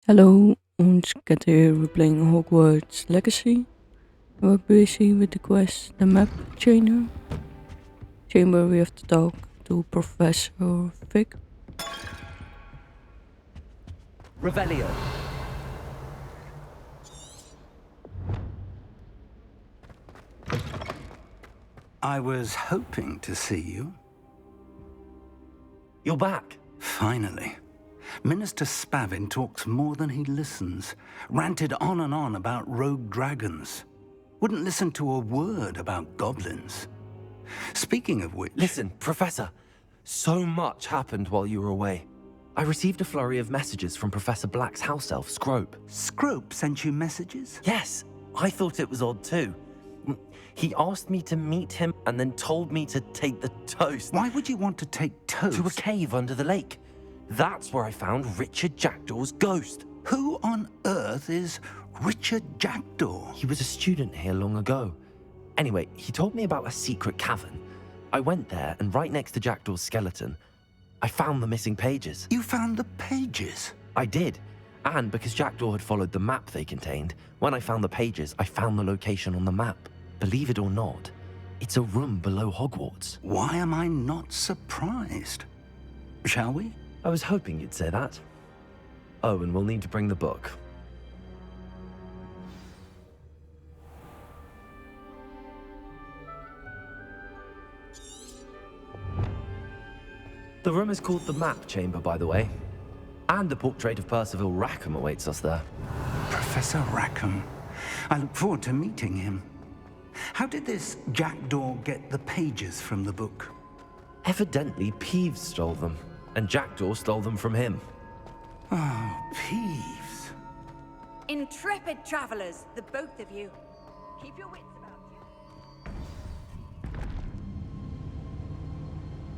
Hello, ons get here we're playing Hogwarts Legacy. We're busy with the quest, the map chamber. We have to talk to Professor Fig. Revelio. I was hoping to see you. You're back. Finally. Minister Spavin talks more than he listens. Ranted on and on about rogue dragons. Wouldn't listen to a word about goblins. Speaking of which... Listen, Professor. So much happened while you were away. I received a flurry of messages from Professor Black's house elf, Scrope. Scrope sent you messages? Yes, I thought it was odd too. He asked me to meet him and then told me to take the toast. Why would you want to take toast? To a cave under the lake. That's where I found Richard Jackdaw's ghost. Who on earth is Richard Jackdaw? He was a student here long ago. Anyway, he told me about a secret cavern. I went there, and right next to Jackdaw's skeleton, I found the missing pages. You found the pages? I did. And because Jackdaw had followed the map they contained, when I found the pages, I found the location on the map. Believe it or not, it's a room below Hogwarts. Why am I not surprised? Shall we? I was hoping you'd say that. Oh, and we'll need to bring the book. The room is called the Map Chamber, by the way. And a portrait of Percival Rackham awaits us there. Professor Rackham. I look forward to meeting him. How did this Jackdaw get the pages from the book? Evidently, Peeves stole them, and Jackdaw stole them from him. Oh, Peeves. Intrepid travelers, the both of you. Keep your wits about you.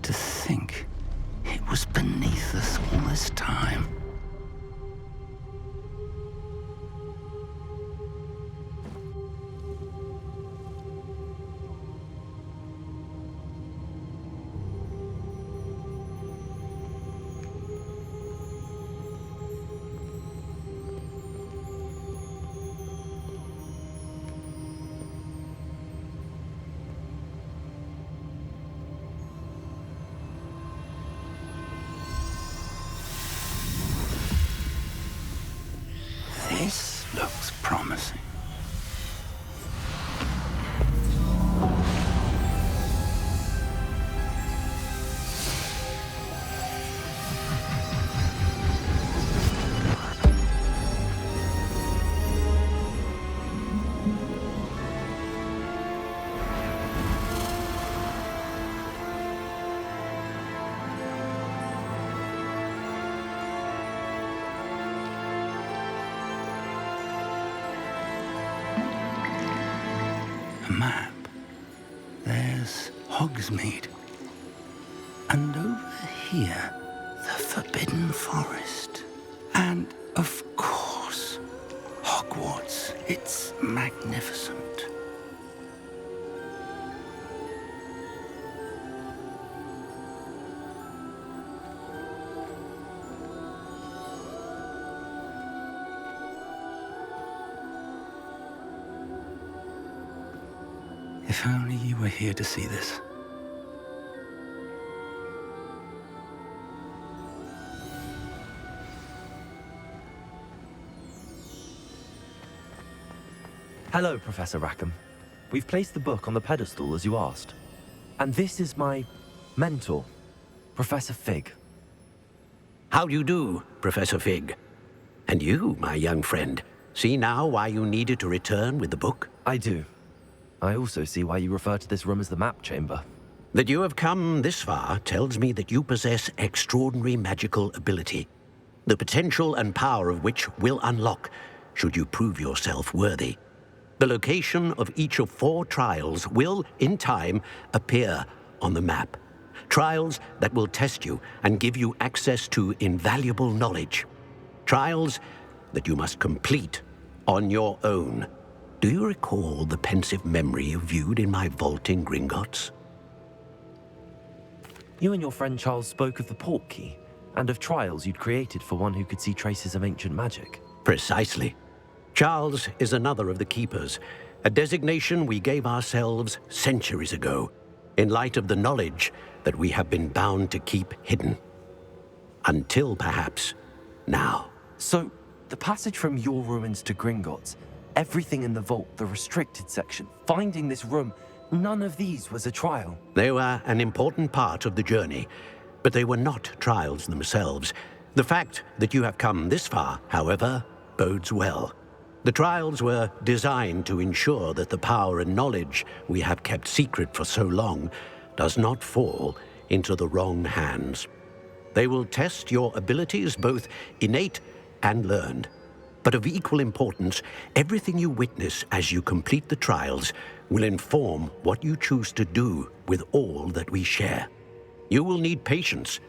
To think it was beneath us all this time. This looks promising. Map. There's Hogsmeade. And over here, the Forbidden Forest. And, of course, Hogwarts. It's magnificent. If only you were here to see this. Hello, Professor Rackham. We've placed the book on the pedestal as you asked. And this is my mentor, Professor Fig. How do you do, Professor Fig? And you, my young friend, see now why you needed to return with the book? I do. I also see why you refer to this room as the Map Chamber. That you have come this far tells me that you possess extraordinary magical ability, the potential and power of which will unlock should you prove yourself worthy. The location of each of 4 trials will, in time, appear on the map. Trials that will test you and give you access to invaluable knowledge. Trials that you must complete on your own. Do you recall the pensive memory you viewed in my vault in Gringotts? You and your friend Charles spoke of the port key. and of trials you'd created for one who could see traces of ancient magic. Precisely. Charles is another of the Keepers, a designation we gave ourselves centuries ago, in light of the knowledge that we have been bound to keep hidden. Until, perhaps, now. So, the passage from your ruins to Gringotts, everything in the vault, the restricted section, finding this room, none of these was a trial. They were an important part of the journey, but they were not trials themselves. The fact that you have come this far, however, bodes well. The trials were designed to ensure that the power and knowledge we have kept secret for so long does not fall into the wrong hands. They will test your abilities, both innate and learned. But of equal importance, everything you witness as you complete the trials will inform what you choose to do with all that we share. You will need patience.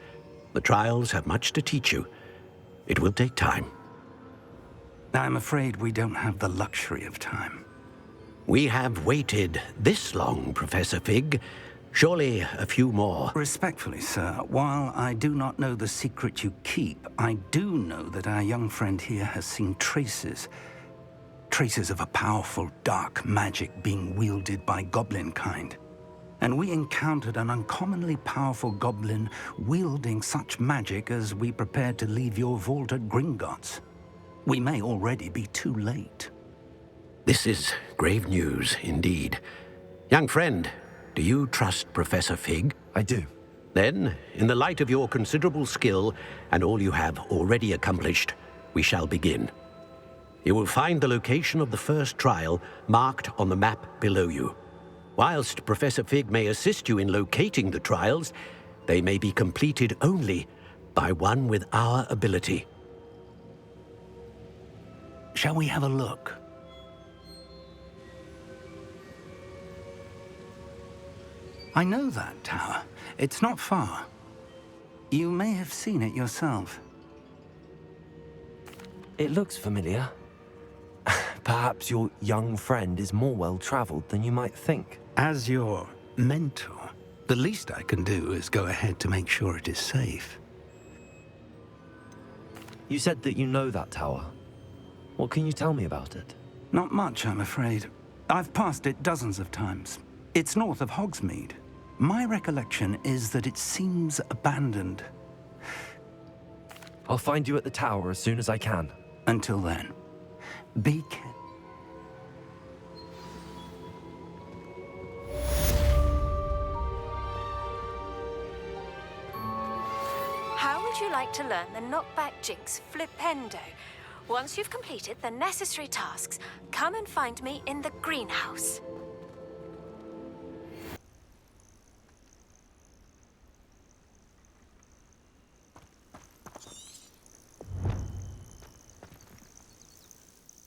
The trials have much to teach you. It will take time. I'm afraid we don't have the luxury of time. We have waited this long, Professor Fig. Surely a few more. Respectfully, sir, while I do not know the secret you keep, I do know that our young friend here has seen traces of a powerful dark magic being wielded by goblin kind. And we encountered an uncommonly powerful goblin wielding such magic as we prepared to leave your vault at Gringotts. We may already be too late. This is grave news, indeed. Young friend, do you trust Professor Fig? I do. Then, in the light of your considerable skill and all you have already accomplished, we shall begin. You will find the location of the first trial marked on the map below you. Whilst Professor Fig may assist you in locating the trials, they may be completed only by one with our ability. Shall we have a look? I know that tower. It's not far. You may have seen it yourself. It looks familiar. Perhaps your young friend is more well-traveled than you might think. As your mentor, the least I can do is go ahead to make sure it is safe. You said that you know that tower. What can you tell me about it? Not much, I'm afraid. I've passed it dozens of times. It's north of Hogsmeade. My recollection is that it seems abandoned. I'll find you at the tower as soon as I can. Until then, be careful. How would you like to learn the knockback jinx flipendo? Once you've completed the necessary tasks, come and find me in the greenhouse.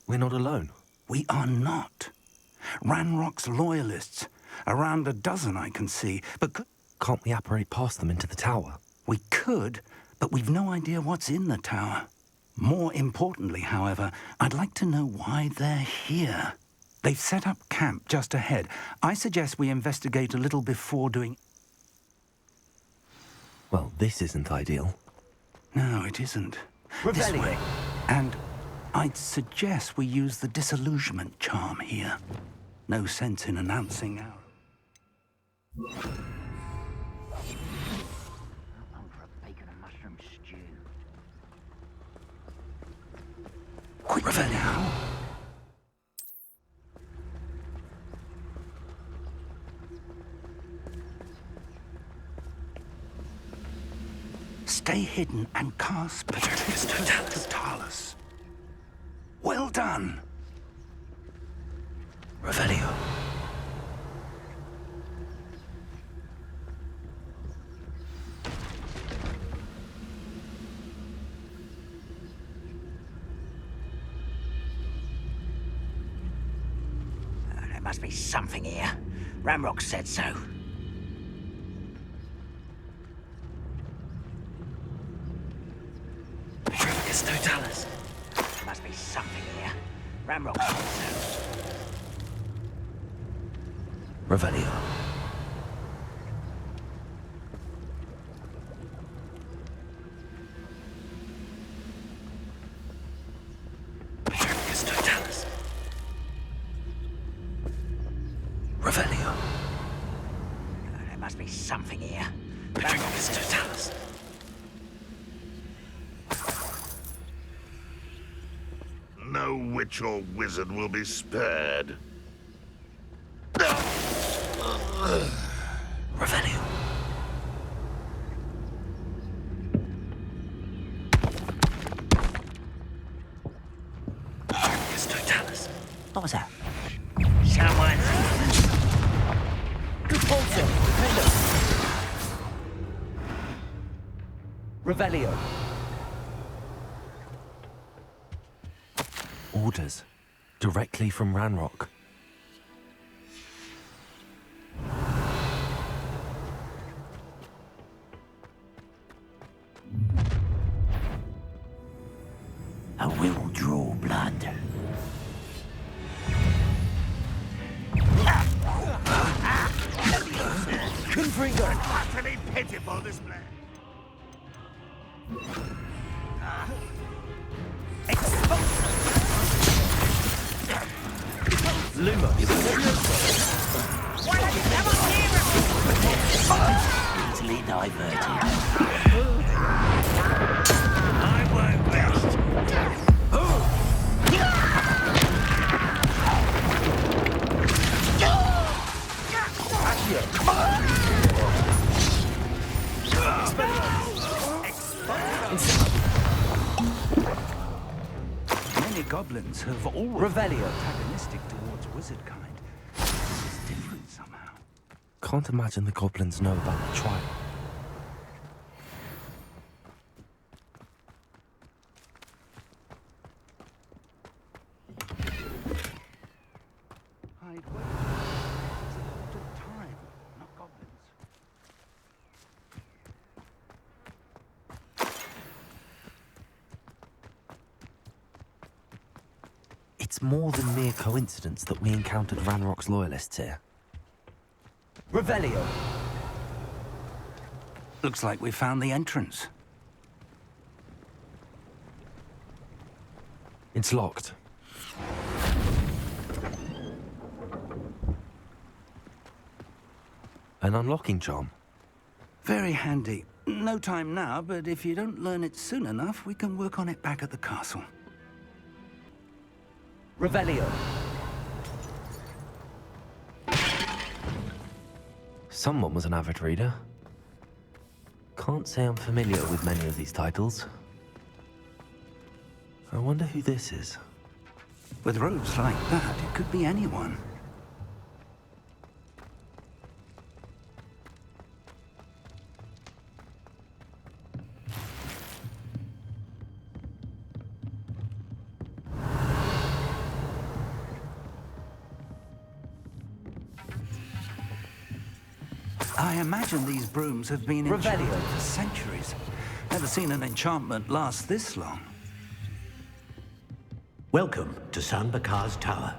We're not alone. We are not. Ranrock's loyalists. Around a dozen I can see, but Can't we apparate past them into the tower? we could, but we've no idea what's in the tower. More importantly, however, I'd like to know why they're here. They've set up camp just ahead. I suggest we investigate a little before doing... Well, this isn't ideal. No, it isn't. This way. And I'd suggest we use the disillusionment charm here. No sense in announcing our... Quick, Revelio. Stay hidden and cast Totalis. Well done. Revelio. There must be something here. Ramrock said so. It's Totalis. There must be something here. Ramrock said so. Revelio. Patriots Totalis. No witch or wizard will be spared. Revelio. Patriots Totalis. What was that? Someone's... Repulsor! Revelio. Orders. Directly from Ranrock. I will draw blood. Confringo! Utterly pitiful display. Luma. Easily diverted. I won't rest. Many goblins have always Revelio. been antagonistic towards wizard kind. This is different somehow. Can't imagine the goblins know about the trial. I'd wait. It's a thought of time, not goblins. It's more than mere coincidence that we encountered Ranrock's loyalists here. Revelio. Looks like we found the entrance. It's locked. An unlocking charm. Very handy. No time now, but if you don't learn it soon enough, we can work on it back at the castle. Revelio. Someone was an avid reader. Can't say I'm familiar with many of these titles. I wonder who this is. With robes like that, it could be anyone. I imagine these brooms have been enchanted Revelio. for centuries. Never seen an enchantment last this long. Welcome to San Bakar's Tower.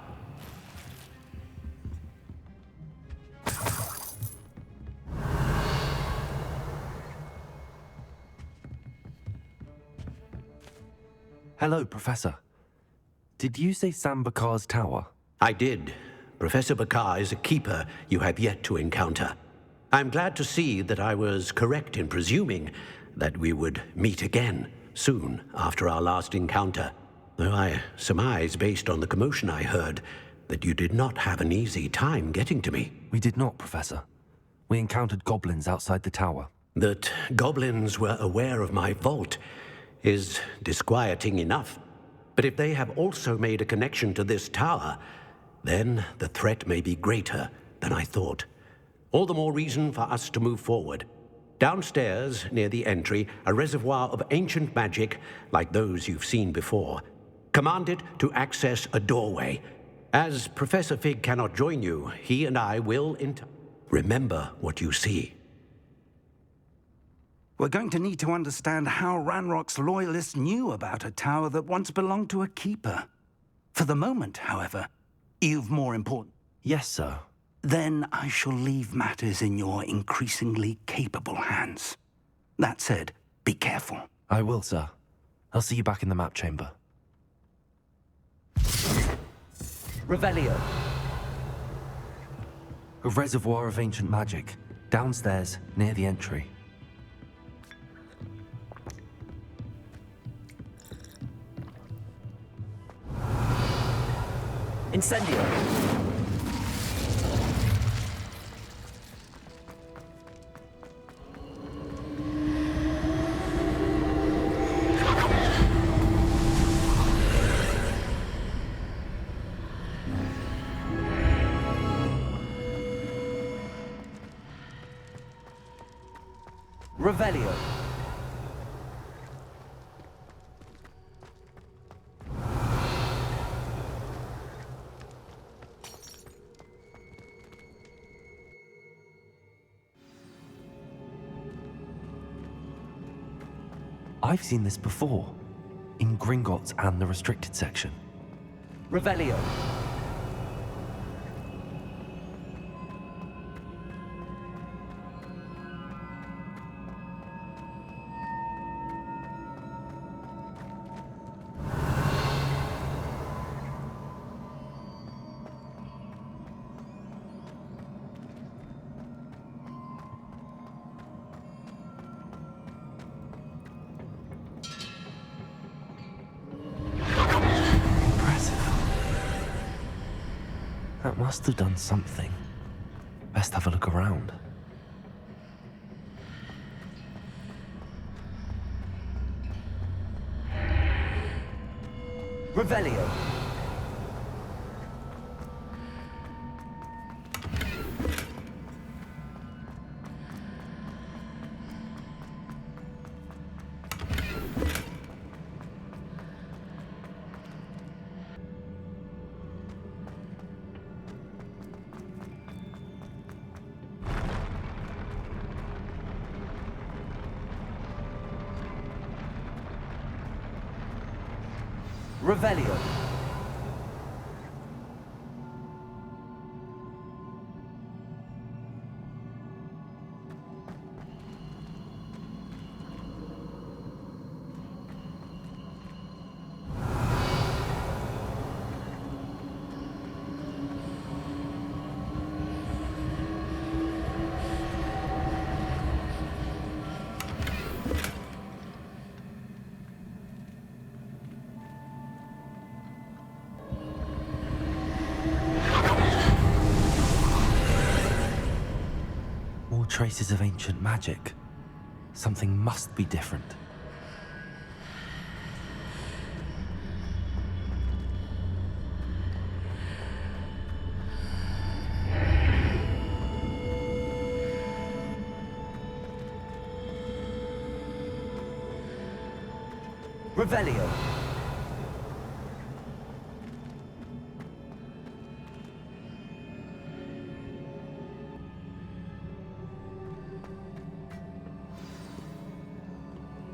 Hello, Professor. Did you say Sam Bakar's tower? I did. Professor Bakar is a keeper you have yet to encounter. I'm glad to see that I was correct in presuming that we would meet again soon after our last encounter, though I surmise, based on the commotion I heard, that you did not have an easy time getting to me. We did not, Professor. We encountered goblins outside the tower. That goblins were aware of my vault is disquieting enough. But if they have also made a connection to this tower, then the threat may be greater than I thought. All the more reason for us to move forward. Downstairs, near the entry, a reservoir of ancient magic like those you've seen before. Command it to access a doorway. As Professor Fig cannot join you, he and I will remember what you see. We're going to need to understand how Ranrock's loyalists knew about a tower that once belonged to a keeper. For the moment, however, you've more important. Yes, sir. Then I shall leave matters in your increasingly capable hands. That said, be careful. I will, sir. I'll see you back in the map chamber. Revelio. A reservoir of ancient magic. Downstairs, near the entry. Incendio. Revelio. I've seen this before, in Gringotts and the restricted section. Revelio. That must have done something. Best have a look around. Revelio. Revelio. More traces of ancient magic. Something must be different. Revelio.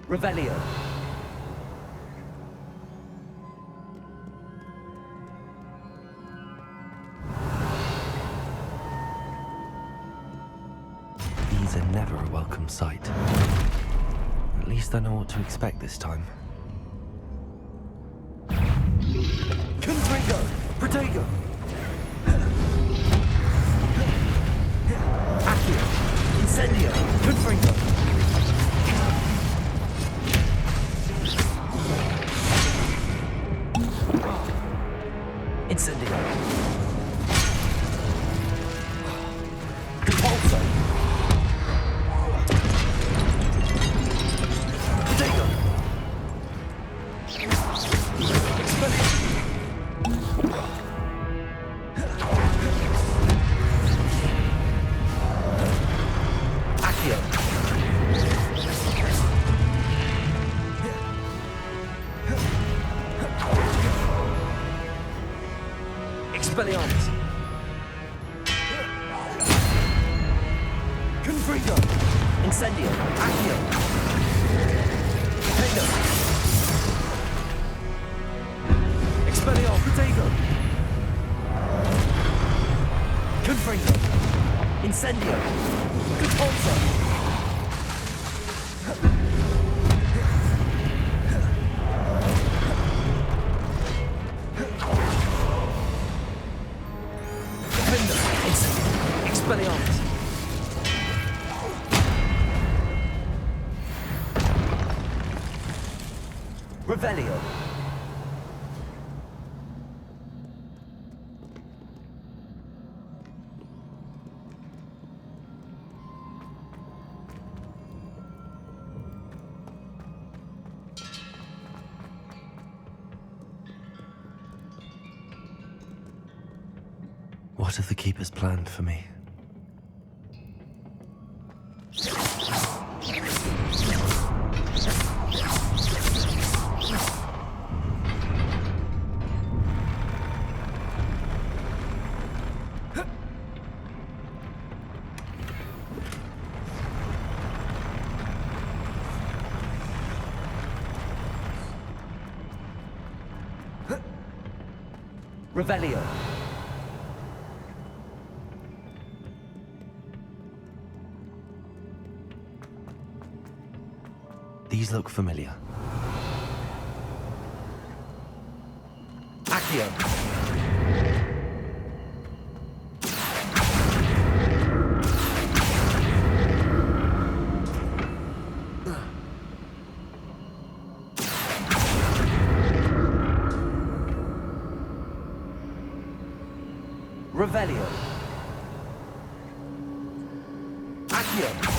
Revelio. These are never a welcome sight. At least I know what to expect this time. Confringo. Protego. Accio. Incendio. Confringo. Incendio. Compulso. Protego. Accio. Expelliarmus. Confringo. Incendio. Accio. Protego. Expelliarmus. Protego. Confringo. Incendio. Compulso. Expelliarmus. Revelio. What have the keepers planned for me? Revelio. These look familiar. Accio. Revelio. Accio.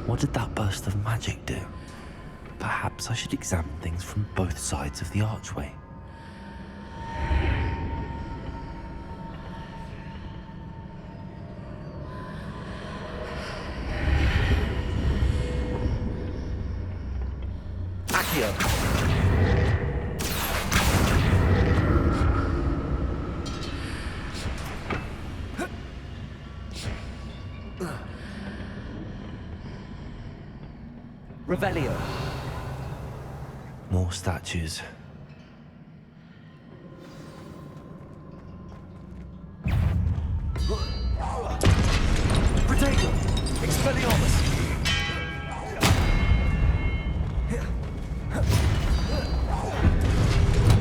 What did that burst of magic do? Perhaps I should examine things from both sides of the archway. Accio. Revelio. More statues. Protego. Expelliarmus.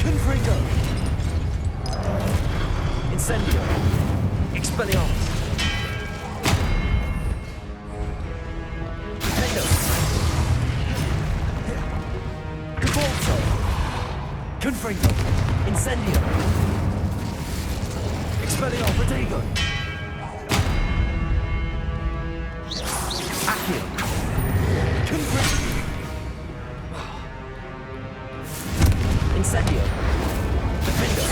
Confringo. Incendio. Expelliarmus. Confringo. Incendio. Expelliarmus. Protego. Accio. Confringo. Incendio. Defendo.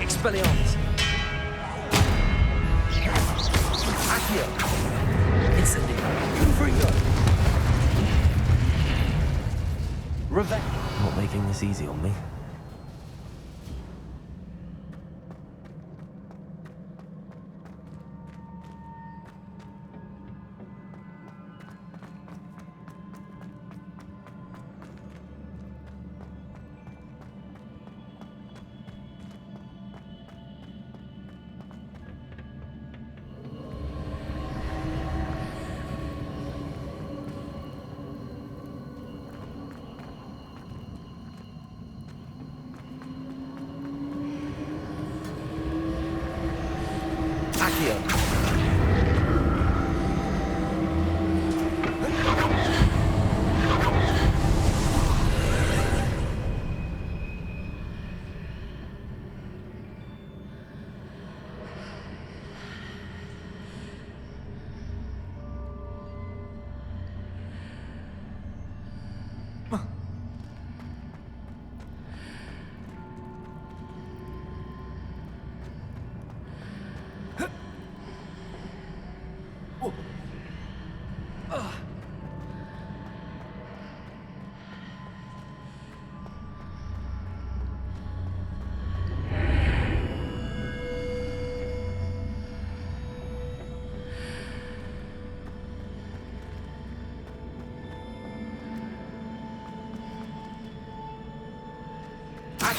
Expelliarmus. Accio. Incendio. Confringo. Revenge. Not making this easy on me.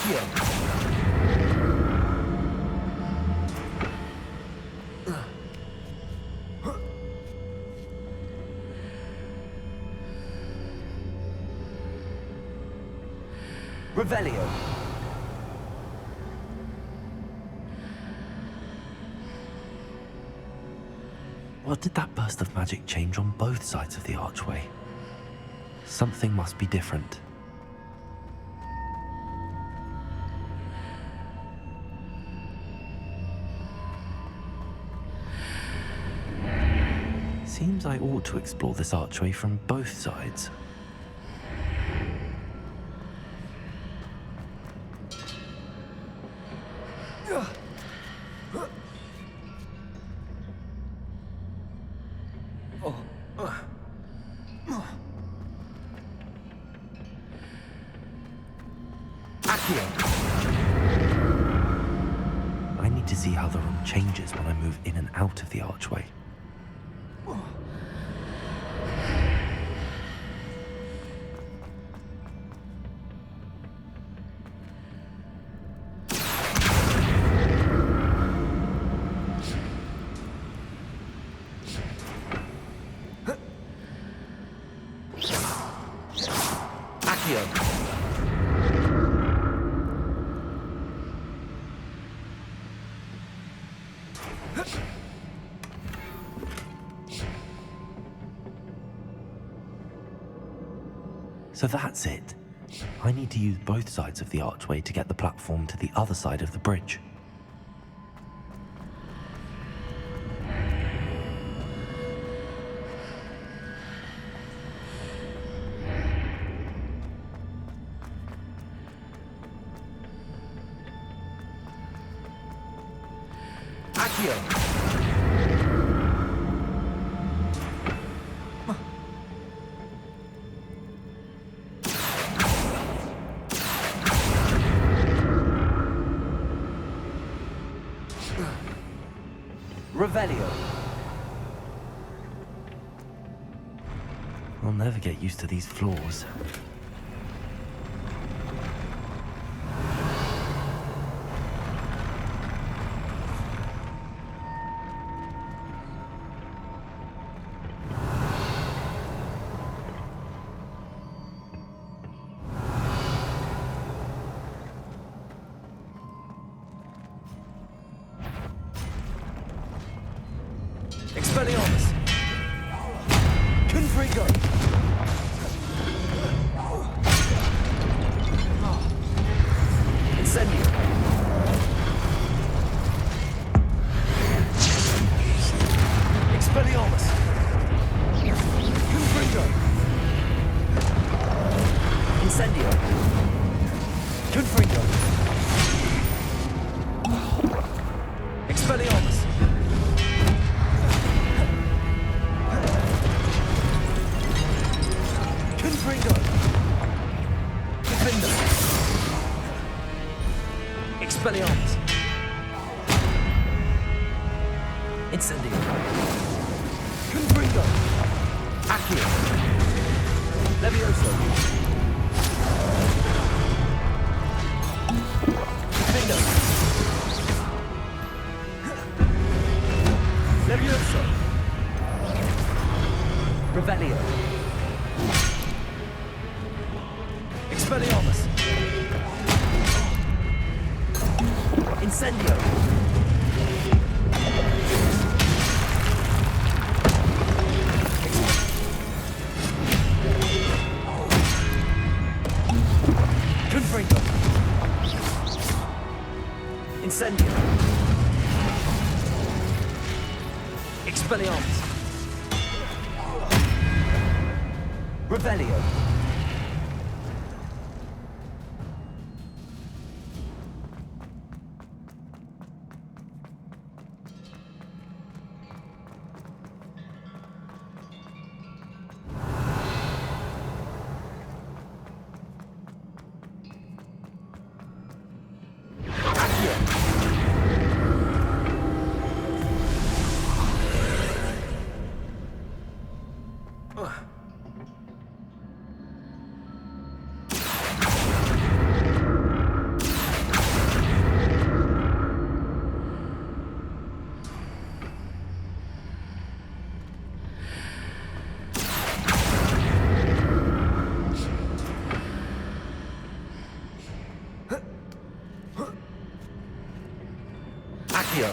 Accio. Revelio. What did that burst of magic change on both sides of the archway? Something must be different. Seems I ought to explore this archway from both sides. I need to see how the room changes when I move in and out of the archway. So that's it. I need to use both sides of the archway to get the platform to the other side of the bridge. Revelio. I'll never get used to these floors. Expelliarmus. Confringo. Incendio. Expelliarmus. Confringo. Incendio. Confringo. Expelliarmus. Confringo. Defender. Expelliarmus. Incendio. Confringo. Accio. Levioso. Defender. Levioso. Revelio. Expelliarmus. Incendio. Confringo. Incendio. Expelliarmus. Revelio. Accio.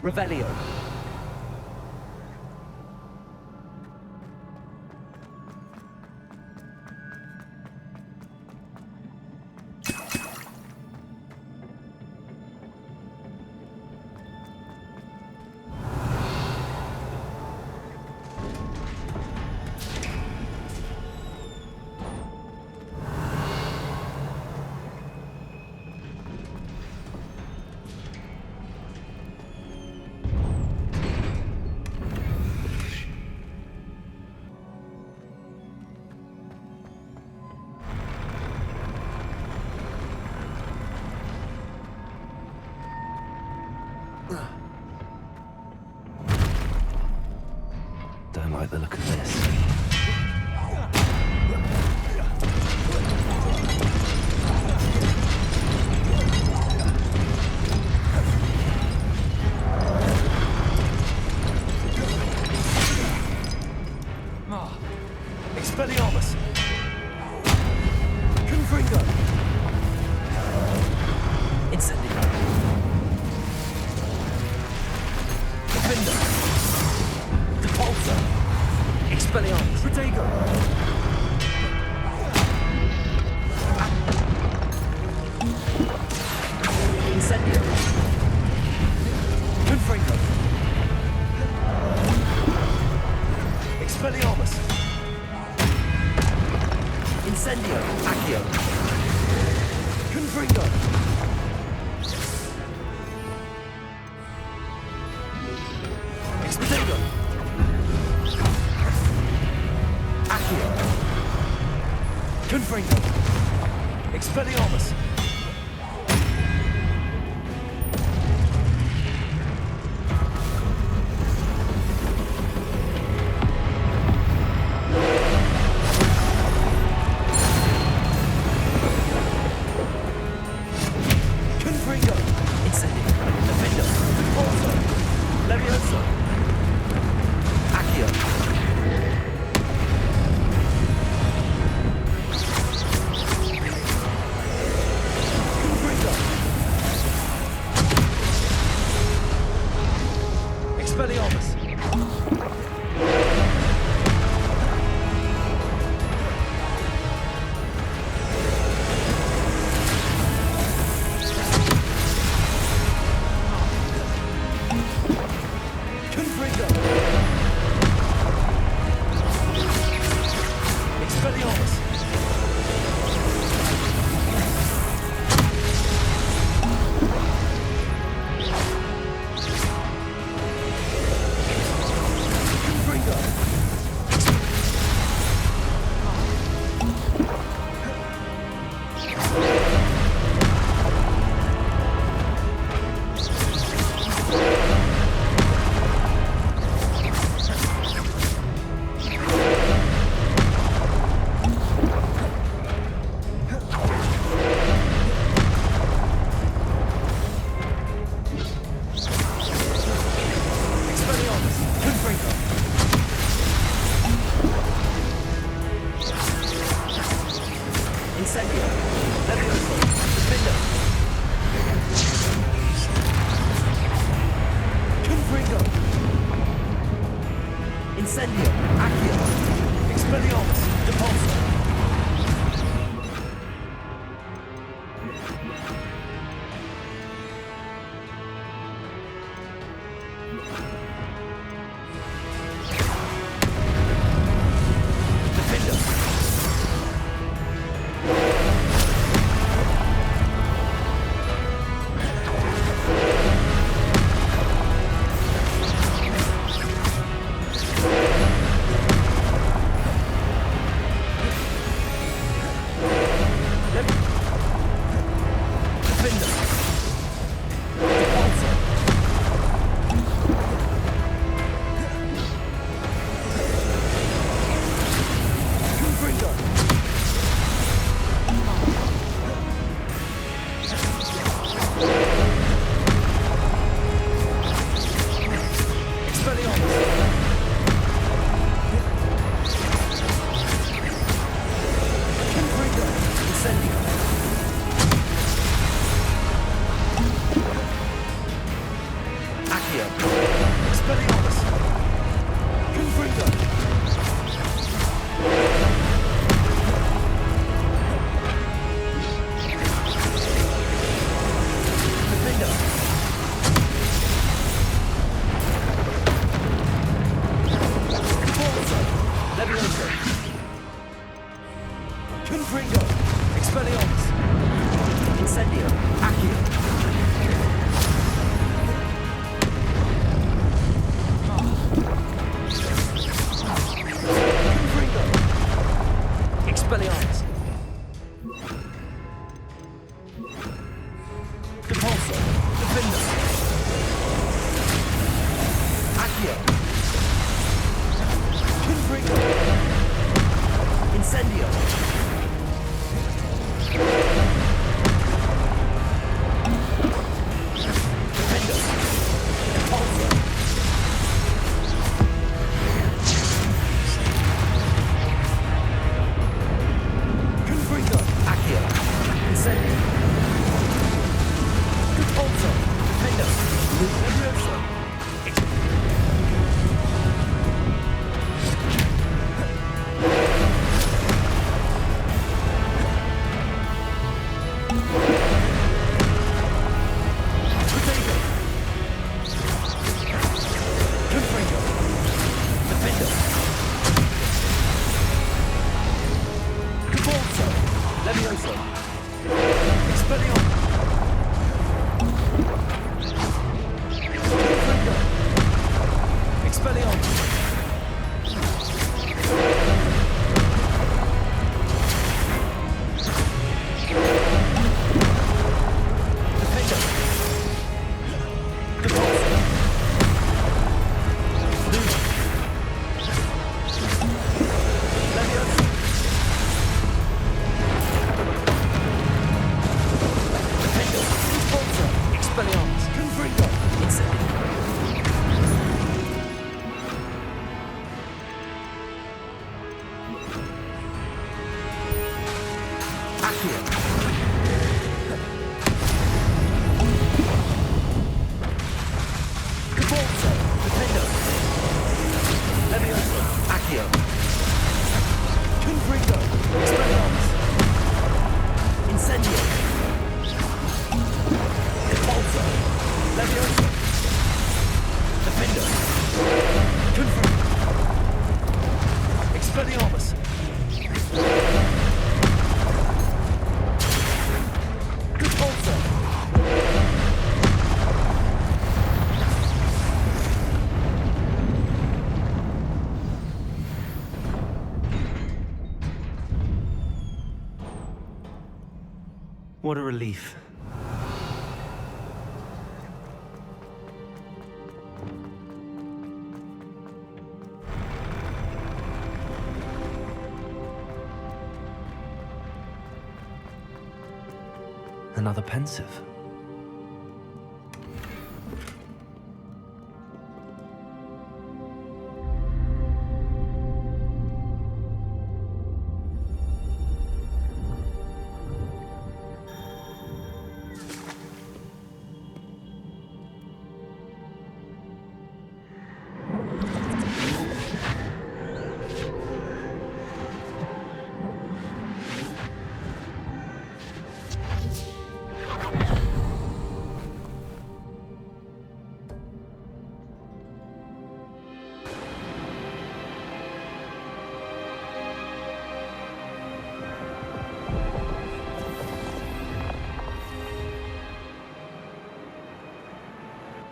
Revelio. Don't like the look of this. Expelliarmus. Confringo. Incendio. Defender. Depulsor. Expelliarmus. Protego. Incendio. Confringo. Expelliarmus. Incendio. Accio. Confringo. Expedito. Accio. Confringo. Expelliarmus. Confringo. Incendio. Defender. Depulsor. Levioso. Accio. Confringo. Expelliarmus. What a relief. Another pensive.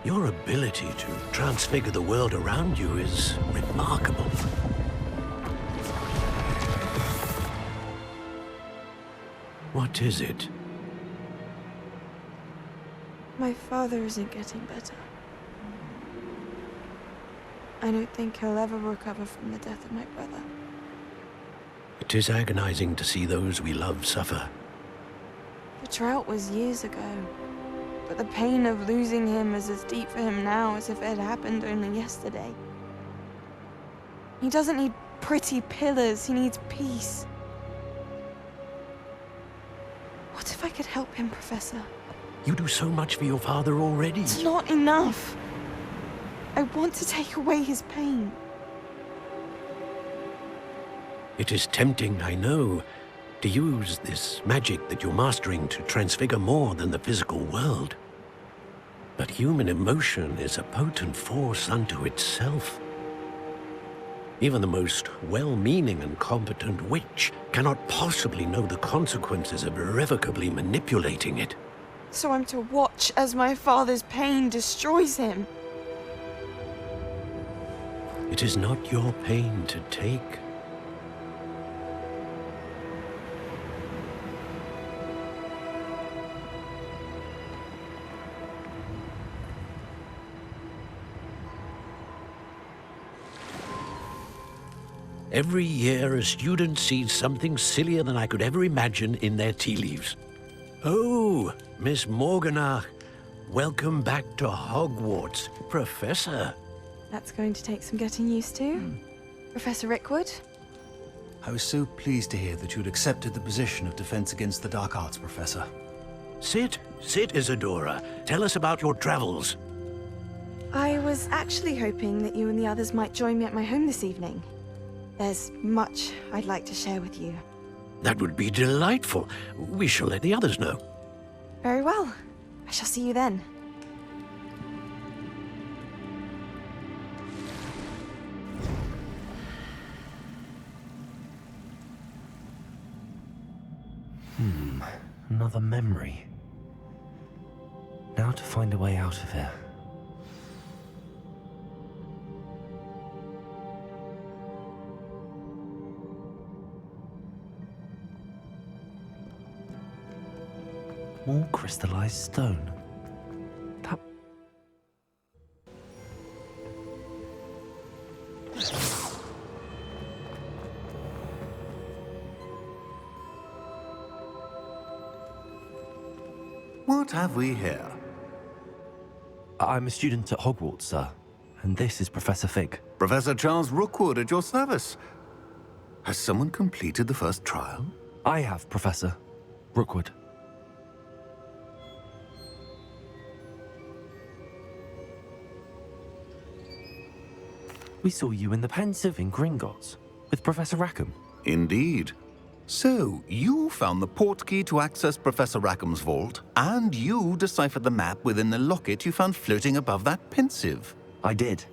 Your ability to transfigure the world around you is remarkable. What is it? My father isn't getting better. I don't think he'll ever recover from the death of my brother. It is agonizing to see those we love suffer. The drought was years ago, but the pain of losing him is as deep for him now as if it had happened only yesterday. He doesn't need pretty pillars, he needs peace. What if I could help him, Professor? You do so much for your father already. It's not enough. I want to take away his pain. It is tempting, I know, to use this magic that you're mastering to transfigure more than the physical world. But human emotion is a potent force unto itself. Even the most well-meaning and competent witch cannot possibly know the consequences of irrevocably manipulating it. So I'm to watch as my father's pain destroys him. It is not your pain to take. Every year, a student sees something sillier than I could ever imagine in their tea leaves. Oh, Miss Morganach, welcome back to Hogwarts, Professor. That's going to take some getting used to. Professor Rickwood? I was so pleased to hear that you'd accepted the position of Defense Against the Dark Arts, Professor. Sit, Isadora. Tell us about your travels. I was actually hoping that you and the others might join me at my home this evening. There's much I'd like to share with you. That would be delightful. We shall let the others know. Very well. I shall see you then. Another memory. Now to find a way out of here. More crystallized stone. That... What have we here? I'm a student at Hogwarts, sir. And this is Professor Fig. Professor Charles Rookwood at your service. Has someone completed the first trial? I have, Professor Rookwood. We saw you in the Pensive in Gringotts with Professor Rackham. Indeed. So, you found the portkey to access Professor Rackham's vault, and you deciphered the map within the locket you found floating above that Pensive. I did.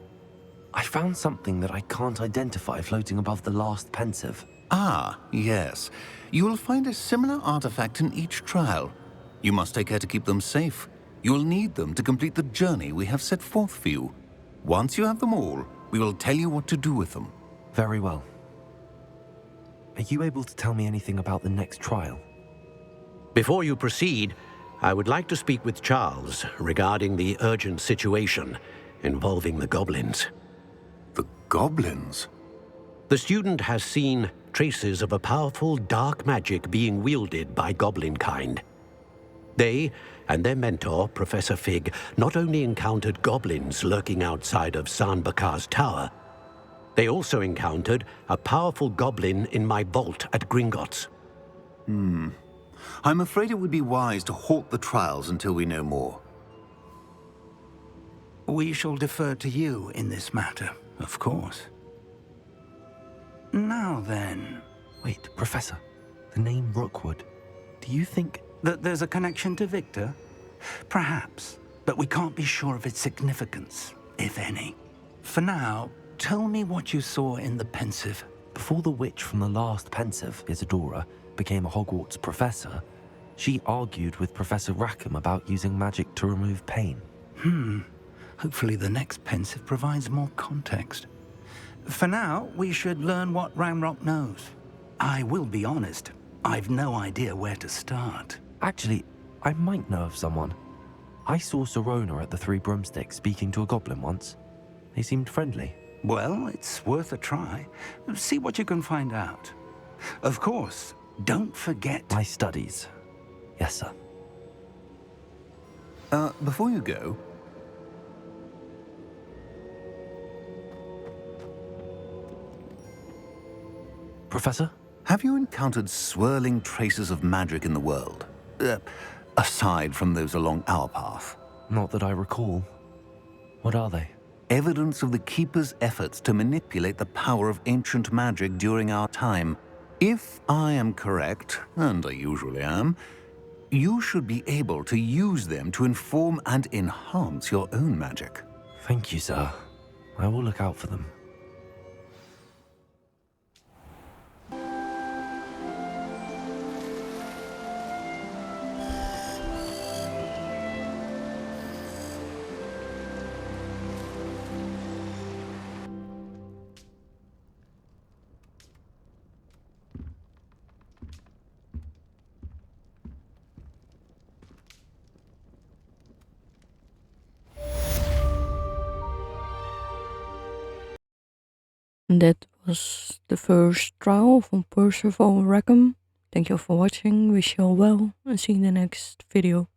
I found something that I can't identify floating above the last Pensive. Ah, yes. You will find a similar artifact in each trial. You must take care to keep them safe. You will need them to complete the journey we have set forth for you. Once you have them all, we will tell you what to do with them. Very well. Are you able to tell me anything about the next trial? Before you proceed, I would like to speak with Charles regarding the urgent situation involving the goblins. The goblins? The student has seen traces of a powerful dark magic being wielded by goblin kind. They and their mentor, Professor Fig, not only encountered goblins lurking outside of Sanbakar's tower, they also encountered a powerful goblin in my vault at Gringotts. I'm afraid it would be wise to halt the trials until we know more. We shall defer to you in this matter, of course. Now then... Wait, Professor, the name Rookwood, do you think... that there's a connection to Victor? Perhaps, but we can't be sure of its significance, if any. For now, tell me what you saw in the pensive. Before the witch from the last pensive, Isadora, became a Hogwarts professor, she argued with Professor Rackham about using magic to remove pain. Hopefully the next pensive provides more context. For now, we should learn what Ramrock knows. I will be honest, I've no idea where to start. Actually, I might know of someone. I saw Serona at the Three Broomsticks speaking to a goblin once. They seemed friendly. Well, it's worth a try. See what you can find out. Of course, don't forget... My studies. Yes, sir. Before you go... Professor? Have you encountered swirling traces of magic in the world? Aside from those along our path? Not that I recall. What are they? Evidence of the Keeper's efforts to manipulate the power of ancient magic during our time. If I am correct, and I usually am, you should be able to use them to inform and enhance your own magic. Thank you, sir. I will look out for them. That was the first trial from Percival Rackham. Thank you for watching, wish you all well, and see you in the next video.